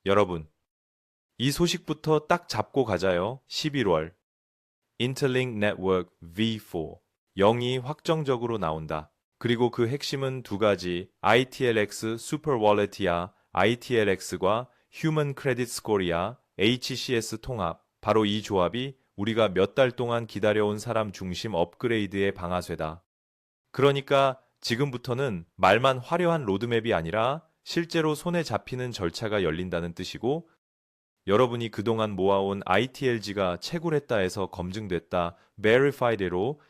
여러분, 이 소식부터 딱 잡고 가자요. 11월. Interlink Network V4. 0이 확정적으로 나온다. 그리고 그 핵심은 두 가지, ITLX Super Wallet이야, ITLX과 Human Credit Score이야, HCS 통합. 바로 이 조합이 우리가 몇 달 동안 기다려온 사람 중심 업그레이드의 방아쇠다. 그러니까 지금부터는 말만 화려한 로드맵이 아니라 실제로 손에 잡히는 절차가 열린다는 뜻이고, 여러분이 그동안 모아온 ITLG가 채굴했다 해서 검증됐다, verified로,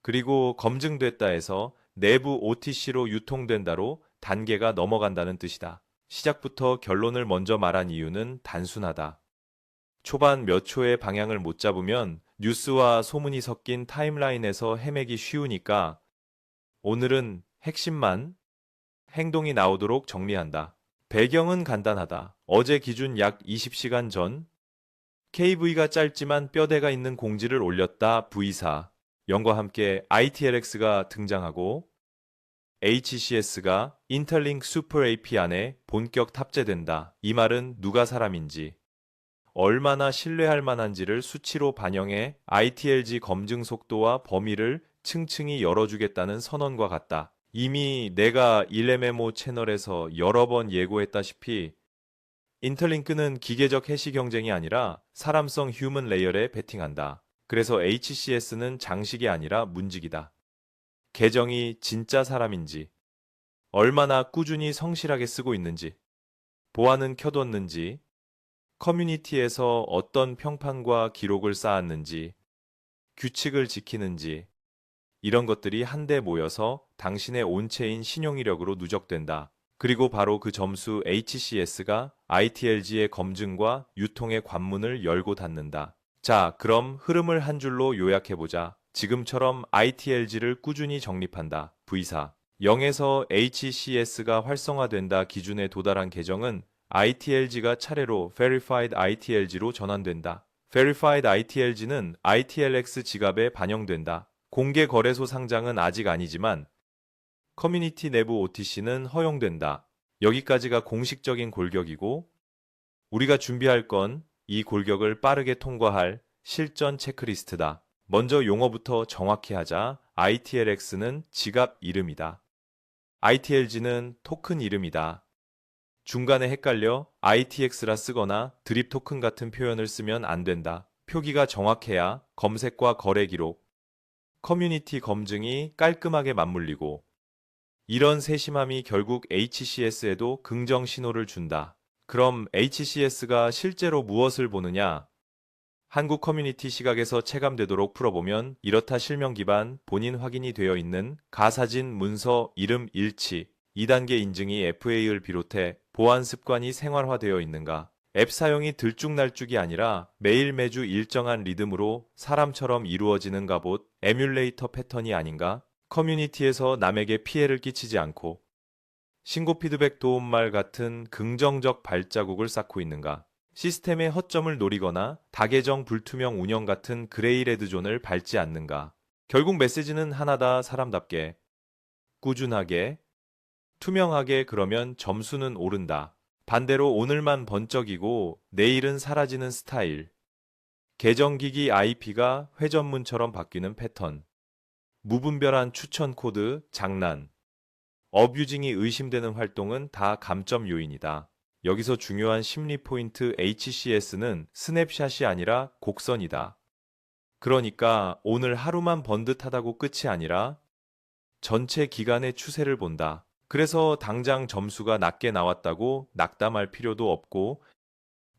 그리고 검증됐다 해서 내부 OTC로 유통된다로 단계가 넘어간다는 뜻이다. 시작부터 결론을 먼저 말한 이유는 단순하다. 초반 몇 초의 방향을 못 잡으면 뉴스와 소문이 섞인 타임라인에서 헤매기 쉬우니까 오늘은 핵심만 행동이 나오도록 정리한다. 배경은 간단하다. 어제 기준 약 20시간 전 KV가 짧지만 뼈대가 있는 공지를 올렸다. V사. 0과 함께 ITLX가 등장하고 HCS가 인터링크 슈퍼 AP 안에 본격 탑재된다. 이 말은 누가 사람인지, 얼마나 신뢰할 만한지를 수치로 반영해 ITLG 검증 속도와 범위를 층층이 열어주겠다는 선언과 같다. 이미 내가 일레메모 채널에서 여러 번 예고했다시피 인터링크는 기계적 해시 경쟁이 아니라 사람성 휴먼 레이어에 베팅한다. 그래서 HCS는 장식이 아니라 문직이다. 계정이 진짜 사람인지, 얼마나 꾸준히 성실하게 쓰고 있는지, 보안은 켜뒀는지, 커뮤니티에서 어떤 평판과 기록을 쌓았는지, 규칙을 지키는지, 이런 것들이 한데 모여서 당신의 온체인 신용 이력으로 누적된다. 그리고 바로 그 점수 HCS가 ITLG의 검증과 유통의 관문을 열고 닫는다. 자, 그럼 흐름을 한 줄로 요약해보자. 지금처럼 ITLG를 꾸준히 정립한다. V사. 0에서 HCS가 활성화된다 기준에 도달한 계정은 ITLG가 차례로 Verified ITLG로 전환된다. Verified ITLG는 ITLX 지갑에 반영된다. 공개 거래소 상장은 아직 아니지만 커뮤니티 내부 OTC는 허용된다. 여기까지가 공식적인 골격이고, 우리가 준비할 건 이 골격을 빠르게 통과할 실전 체크리스트다. 먼저 용어부터 정확히 하자. ITLX는 지갑 이름이다. ITLG는 토큰 이름이다. 중간에 헷갈려 ITX라 쓰거나 드립 토큰 같은 표현을 쓰면 안 된다. 표기가 정확해야 검색과 거래 기록, 커뮤니티 검증이 깔끔하게 맞물리고, 이런 세심함이 결국 HCS에도 긍정 신호를 준다. 그럼 HCS가 실제로 무엇을 보느냐? 한국 커뮤니티 시각에서 체감되도록 풀어보면 이렇다. 실명 기반, 본인 확인이 되어 있는 가사진, 문서, 이름 일치, 2단계 인증이 FA를 비롯해 보안 습관이 생활화되어 있는가? 앱 사용이 들쭉날쭉이 아니라 매일 매주 일정한 리듬으로 사람처럼 이루어지는 갑옷, 에뮬레이터 패턴이 아닌가? 커뮤니티에서 남에게 피해를 끼치지 않고 신고 피드백 도움말 같은 긍정적 발자국을 쌓고 있는가? 시스템의 허점을 노리거나 다계정 불투명 운영 같은 그레이 레드 존을 밟지 않는가? 결국 메시지는 하나다. 사람답게, 꾸준하게, 투명하게. 그러면 점수는 오른다. 반대로 오늘만 번쩍이고 내일은 사라지는 스타일. 계정기기 IP가 회전문처럼 바뀌는 패턴. 무분별한 추천 코드, 장난, 어뷰징이 의심되는 활동은 다 감점 요인이다. 여기서 중요한 심리 포인트. HCS는 스냅샷이 아니라 곡선이다. 그러니까 오늘 하루만 번듯하다고 끝이 아니라 전체 기간의 추세를 본다. 그래서 당장 점수가 낮게 나왔다고 낙담할 필요도 없고,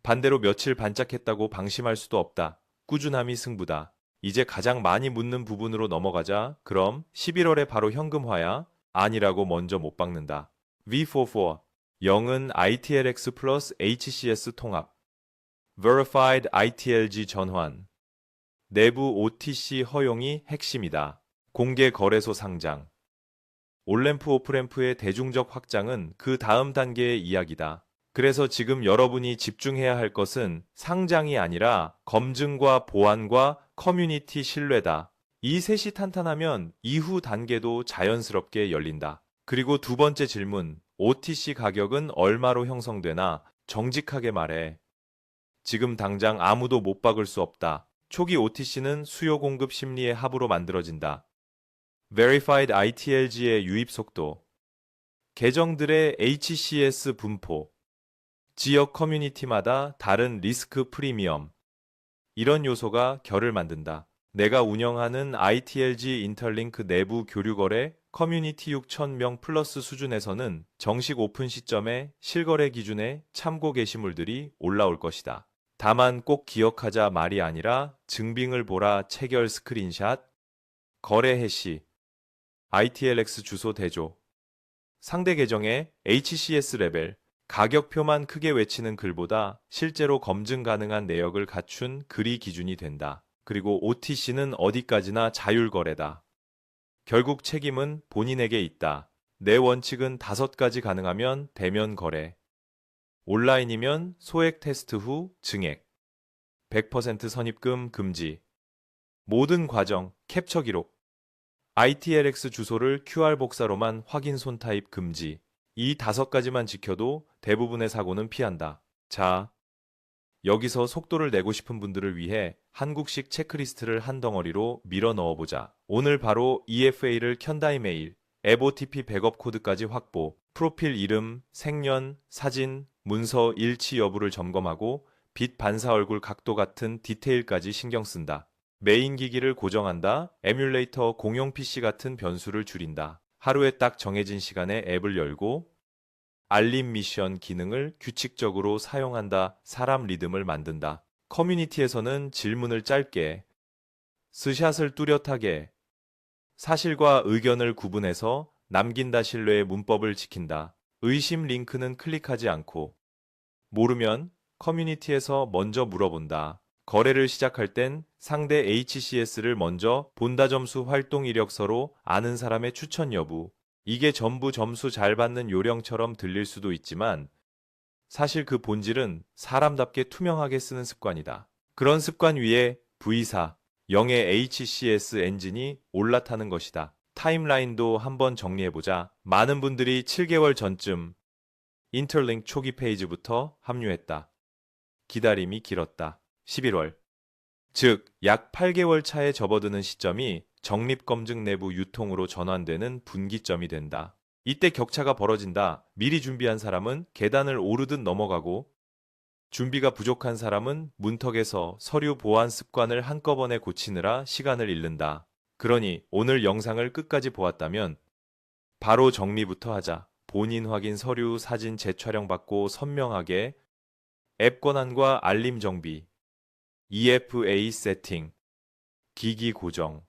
반대로 며칠 반짝했다고 방심할 수도 없다. 꾸준함이 승부다. 이제 가장 많이 묻는 부분으로 넘어가자. 그럼 11월에 바로 현금화야? 아니라고 먼저 못 박는다. V44. 0은 ITLX 플러스 HCS 통합. Verified ITLG 전환. 내부 OTC 허용이 핵심이다. 공개 거래소 상장. 온램프 오프램프의 대중적 확장은 그 다음 단계의 이야기다. 그래서 지금 여러분이 집중해야 할 것은 상장이 아니라 검증과 보안과 커뮤니티 신뢰다. 이 셋이 탄탄하면 이후 단계도 자연스럽게 열린다. 그리고 두 번째 질문, OTC 가격은 얼마로 형성되나? 정직하게 말해. 지금 당장 아무도 못 박을 수 없다. 초기 OTC는 수요 공급 심리의 합으로 만들어진다. Verified ITLG의 유입 속도, 계정들의 HCS 분포, 지역 커뮤니티마다 다른 리스크 프리미엄, 이런 요소가 결을 만든다. 내가 운영하는 ITLG 인터링크 내부 교류 거래 커뮤니티 6,000명 플러스 수준에서는 정식 오픈 시점에 실거래 기준에 참고 게시물들이 올라올 것이다. 다만 꼭 기억하자 말이 아니라 증빙을 보라 체결 스크린샷, 거래 해시, ITLX 주소 대조, 상대 계정의 HCS 레벨, 가격표만 크게 외치는 글보다 실제로 검증 가능한 내역을 갖춘 글이 기준이 된다. 그리고 OTC는 어디까지나 자율거래다. 결국 책임은 본인에게 있다. 내 원칙은 5가지 가능하면 대면 거래. 온라인이면 소액 테스트 후 증액. 100% 선입금 금지. 모든 과정, 캡처 기록. ITLX 주소를 QR 복사로만 확인 손타입 금지. 이 5가지만 지켜도 대부분의 사고는 피한다. 자, 여기서 속도를 내고 싶은 분들을 위해 한국식 체크리스트를 한 덩어리로 밀어 넣어보자. 오늘 바로 EFA를 켠다 이메일, 앱 OTP 백업 코드까지 확보, 프로필 이름, 생년, 사진, 문서 일치 여부를 점검하고 빛 반사 얼굴 각도 같은 디테일까지 신경 쓴다. 메인 기기를 고정한다. 에뮬레이터 공용 PC 같은 변수를 줄인다. 하루에 딱 정해진 시간에 앱을 열고 알림 미션 기능을 규칙적으로 사용한다. 사람 리듬을 만든다. 커뮤니티에서는 질문을 짧게, 스샷을 뚜렷하게, 사실과 의견을 구분해서 남긴다. 신뢰의 문법을 지킨다. 의심 링크는 클릭하지 않고, 모르면 커뮤니티에서 먼저 물어본다. 거래를 시작할 땐 상대 HCS를 먼저 본다. 점수 활동 이력서로 아는 사람의 추천 여부. 이게 전부 점수 잘 받는 요령처럼 들릴 수도 있지만 사실 그 본질은 사람답게 투명하게 쓰는 습관이다. 그런 습관 위에 V사, 0의 HCS 엔진이 올라타는 것이다. 타임라인도 한번 정리해보자. 많은 분들이 7개월 전쯤 인터링크 초기 페이지부터 합류했다. 기다림이 길었다. 11월. 즉, 약 8개월 차에 접어드는 시점이 적립검증 내부 유통으로 전환되는 분기점이 된다. 이때 격차가 벌어진다. 미리 준비한 사람은 계단을 오르듯 넘어가고 준비가 부족한 사람은 문턱에서 서류 보안 습관을 한꺼번에 고치느라 시간을 잃는다. 그러니 오늘 영상을 끝까지 보았다면 바로 정리부터 하자. 본인 확인 서류 사진 재촬영 받고 선명하게 앱 권한과 알림 정비, EFA 세팅, 기기 고정,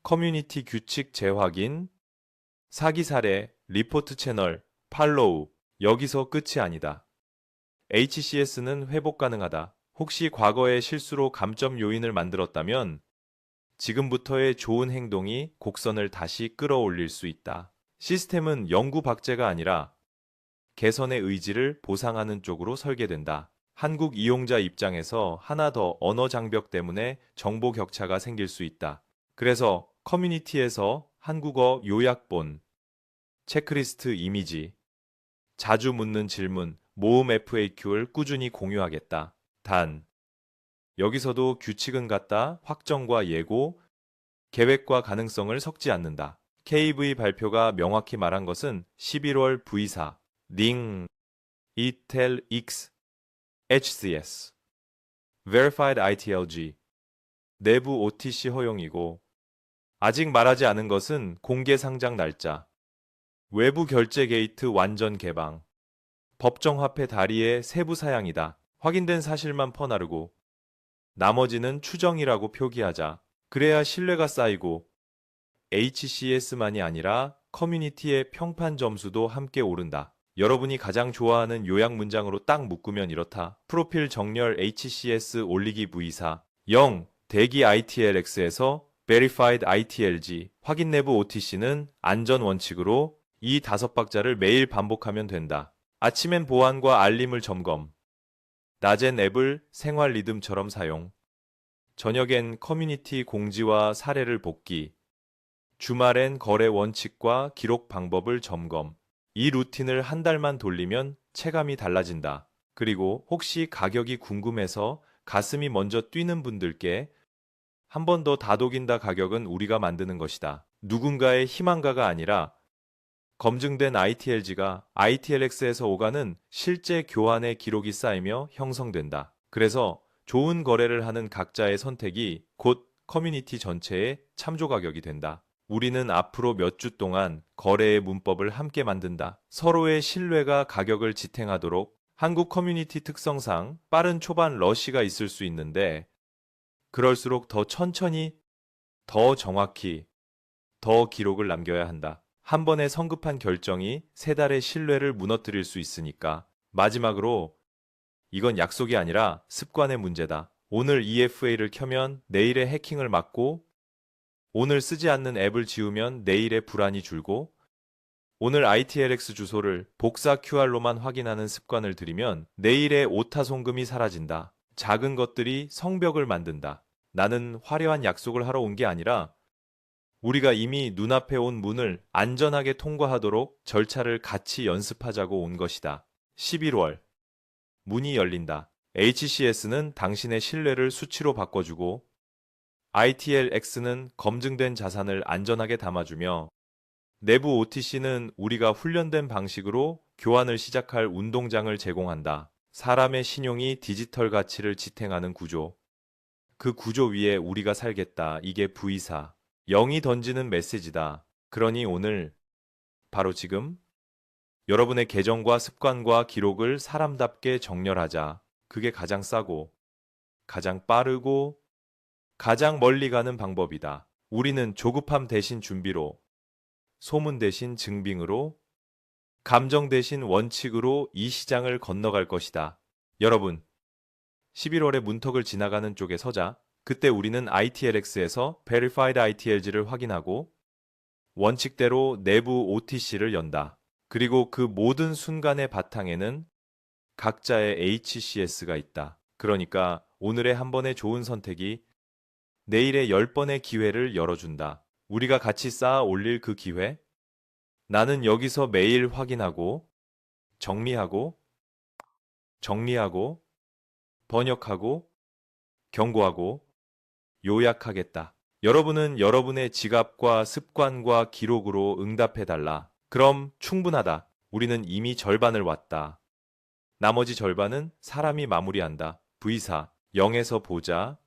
커뮤니티 규칙 재확인, 사기 사례, 리포트 채널, 팔로우, 여기서 끝이 아니다. HCS는 회복 가능하다. 혹시 과거의 실수로 감점 요인을 만들었다면 지금부터의 좋은 행동이 곡선을 다시 끌어올릴 수 있다. 시스템은 영구 박제가 아니라 개선의 의지를 보상하는 쪽으로 설계된다. 한국 이용자 입장에서 하나 더 언어 장벽 때문에 정보 격차가 생길 수 있다. 그래서 커뮤니티에서 한국어 요약본, 체크리스트 이미지, 자주 묻는 질문, 모음 FAQ를 꾸준히 공유하겠다. 단, 여기서도 규칙은 같다. 확정과 예고, 계획과 가능성을 섞지 않는다. KV 발표가 명확히 말한 것은 11월 V4, 링, 이텔 X, HCS, Verified ITLG, 내부 OTC 허용이고, 아직 말하지 않은 것은 공개 상장 날짜, 외부 결제 게이트 완전 개방, 법정 화폐 다리의 세부 사양이다. 확인된 사실만 퍼나르고 나머지는 추정이라고 표기하자. 그래야 신뢰가 쌓이고 HCS만이 아니라 커뮤니티의 평판 점수도 함께 오른다. 여러분이 가장 좋아하는 요약 문장으로 딱 묶으면 이렇다. 프로필 정렬 HCS 올리기 V4 0 대기 ITLX에서 Verified ITLG 확인 내부 OTC는 안전 원칙으로 이 5박자를 매일 반복하면 된다. 아침엔 보안과 알림을 점검, 낮엔 앱을 생활 리듬처럼 사용, 저녁엔 커뮤니티 공지와 사례를 복기, 주말엔 거래 원칙과 기록 방법을 점검. 이 루틴을 한 달만 돌리면 체감이 달라진다. 그리고 혹시 가격이 궁금해서 가슴이 먼저 뛰는 분들께 한 번 더 다독인다 가격은 우리가 만드는 것이다. 누군가의 희망가가 아니라 검증된 ITLG가 ITLX에서 오가는 실제 교환의 기록이 쌓이며 형성된다. 그래서 좋은 거래를 하는 각자의 선택이 곧 커뮤니티 전체의 참조 가격이 된다. 우리는 앞으로 몇 주 동안 거래의 문법을 함께 만든다. 서로의 신뢰가 가격을 지탱하도록. 한국 커뮤니티 특성상 빠른 초반 러시가 있을 수 있는데 그럴수록 더 천천히, 더 정확히, 더 기록을 남겨야 한다. 한 번의 성급한 결정이 세 달의 신뢰를 무너뜨릴 수 있으니까. 마지막으로 이건 약속이 아니라 습관의 문제다. 오늘 EFA를 켜면 내일의 해킹을 막고, 오늘 쓰지 않는 앱을 지우면 내일의 불안이 줄고, 오늘 ITLX 주소를 복사 QR로만 확인하는 습관을 들이면 내일의 오타 송금이 사라진다. 작은 것들이 성벽을 만든다. 나는 화려한 약속을 하러 온 게 아니라 우리가 이미 눈앞에 온 문을 안전하게 통과하도록 절차를 같이 연습하자고 온 것이다. 11월. 문이 열린다. HCS는 당신의 신뢰를 수치로 바꿔주고 ITLX는 검증된 자산을 안전하게 담아주며 내부 OTC는 우리가 훈련된 방식으로 교환을 시작할 운동장을 제공한다. 사람의 신용이 디지털 가치를 지탱하는 구조. 그 구조 위에 우리가 살겠다. 이게 V사. 0이 던지는 메시지다. 그러니 오늘, 바로 지금, 여러분의 계정과 습관과 기록을 사람답게 정렬하자. 그게 가장 싸고, 가장 빠르고, 가장 멀리 가는 방법이다. 우리는 조급함 대신 준비로, 소문 대신 증빙으로, 감정 대신 원칙으로 이 시장을 건너갈 것이다. 여러분, 11월에 문턱을 지나가는 쪽에 서자. 그때 우리는 ITLX에서 Verified ITLG를 확인하고 원칙대로 내부 OTC를 연다. 그리고 그 모든 순간의 바탕에는 각자의 HCS가 있다. 그러니까 오늘의 한 번의 좋은 선택이 내일의 10번의 기회를 열어준다. 우리가 같이 쌓아 올릴 그 기회? 나는 여기서 매일 확인하고, 정리하고, 정리하고, 번역하고, 경고하고, 요약하겠다. 여러분은 여러분의 지갑과 습관과 기록으로 응답해달라. 그럼 충분하다. 우리는 이미 절반을 왔다. 나머지 절반은 사람이 마무리한다. V사, 0에서 보자.